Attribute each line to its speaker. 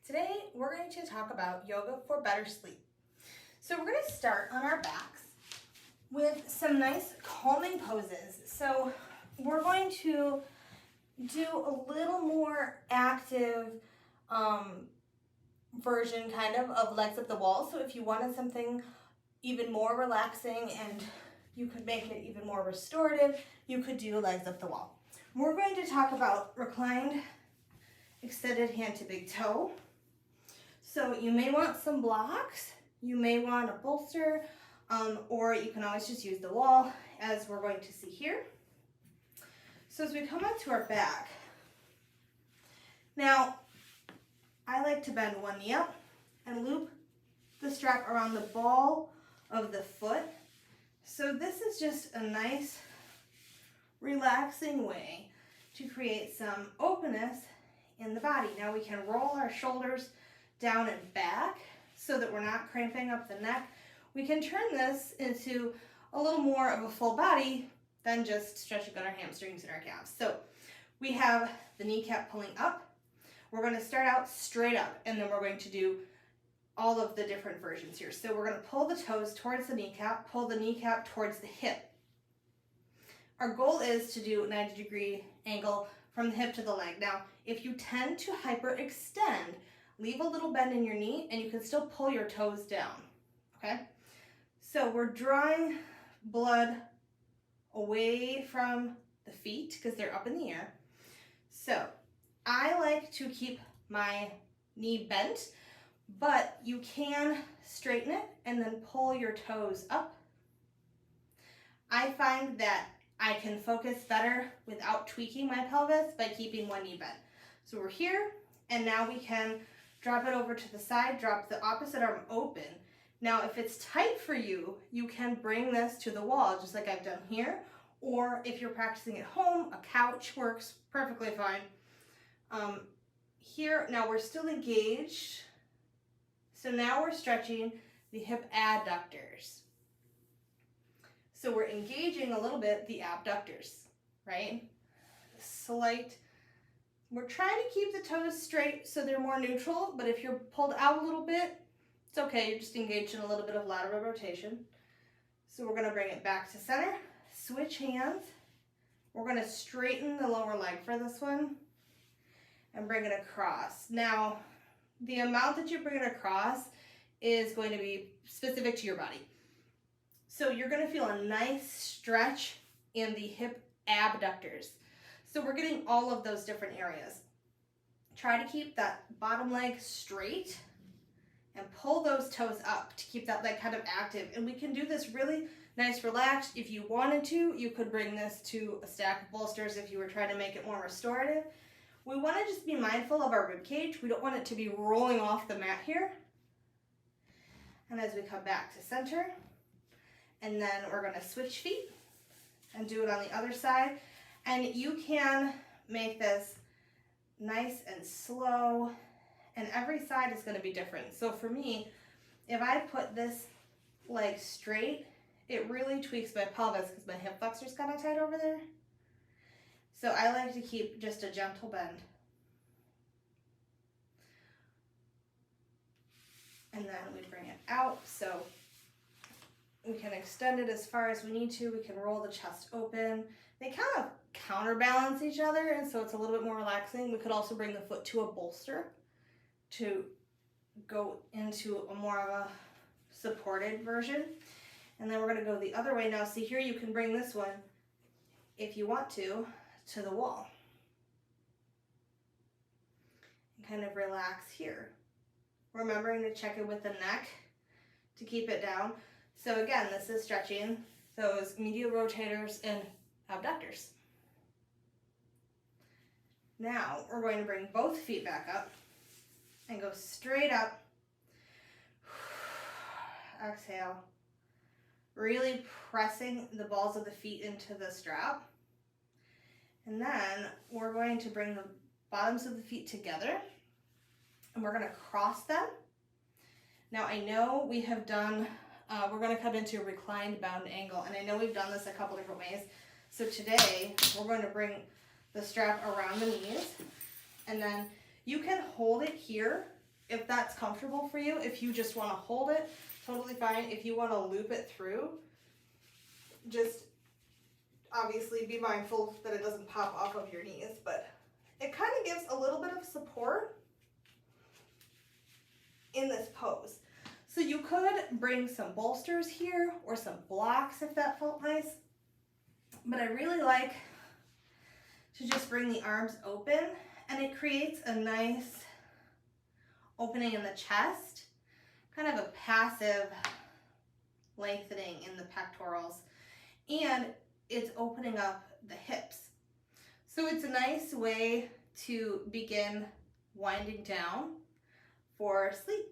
Speaker 1: Today we're going to talk about yoga for better sleep. So we're going to start on our backs with some nice calming poses. So we're going to do a little more active version kind of legs up the wall. So if you wanted something even more relaxing and you could make it even more restorative, you could do legs up the wall. We're going to talk about reclined extended hand to big toe. So you may want some blocks, you may want a bolster, or you can always just use the wall, as we're going to see here. So as we come onto our back, now I like to bend one knee up and loop the strap around the ball of the foot. So this is just a nice relaxing way to create some openness in the body. Now we can roll our shoulders down and back so that we're not cramping up the neck. We can turn this into a little more of a full body than just stretching out our hamstrings and our calves. So we have the kneecap pulling up. We're going to start out straight up, and then we're going to do all of the different versions here. So we're going to pull the toes towards the kneecap, pull the kneecap towards the hip. Our goal is to do a 90-degree angle from the hip to the leg. Now, if you tend to hyperextend, leave a little bend in your knee and you can still pull your toes down, okay? So we're drawing blood away from the feet because they're up in the air. So I like to keep my knee bent, but you can straighten it and then pull your toes up. I find that I can focus better without tweaking my pelvis by keeping one knee bent. So we're here, and now we can drop it over to the side, drop the opposite arm open. Now, if it's tight for you, you can bring this to the wall, just like I've done here, or if you're practicing at home, a couch works perfectly fine. Here, now we're still engaged, so now we're stretching the hip adductors. So we're engaging a little bit the abductors, right? We're trying to keep the toes straight so they're more neutral, but if you're pulled out a little bit, it's okay, you're just engaged in a little bit of lateral rotation. So we're gonna bring it back to center, switch hands. We're gonna straighten the lower leg for this one and bring it across. Now, the amount that you bring it across is going to be specific to your body. So you're gonna feel a nice stretch in the hip abductors. So we're getting all of those different areas. Try to keep that bottom leg straight and pull those toes up to keep that leg kind of active. And we can do this really nice relaxed. If you wanted to, you could bring this to a stack of bolsters if you were trying to make it more restorative. We wanna just be mindful of our rib cage. We don't want it to be rolling off the mat here. And as we come back to center, and then we're gonna switch feet and do it on the other side. And you can make this nice and slow, and every side is gonna be different. So for me, if I put this leg straight, it really tweaks my pelvis because my hip flexor's kind of tight over there. So I like to keep just a gentle bend. And then we bring it out, so we can extend it as far as we need to. We can roll the chest open. They kind of counterbalance each other, and so it's a little bit more relaxing. We could also bring the foot to a bolster to go into a more of a supported version. And then we're gonna go the other way. Now see here, you can bring this one, if you want to the wall. And kind of relax here. Remembering to check it with the neck to keep it down. So again, this is stretching those medial rotators and abductors. Now we're going to bring both feet back up and go straight up. Exhale. Really pressing the balls of the feet into the strap. And then we're going to bring the bottoms of the feet together and we're going to cross them. Now I know we have done we're going to come into a reclined bound angle, and I know we've done this a couple different ways. So today we're going to bring the strap around the knees, and then you can hold it here if that's comfortable for you. If you just want to hold it, totally fine. If you want to loop it through, just obviously be mindful that it doesn't pop off of your knees, but it kind of gives a little bit of support in this pose. So you could bring some bolsters here or some blocks if that felt nice, but I really like to just bring the arms open, and it creates a nice opening in the chest, kind of a passive lengthening in the pectorals, and it's opening up the hips. So it's a nice way to begin winding down for sleep.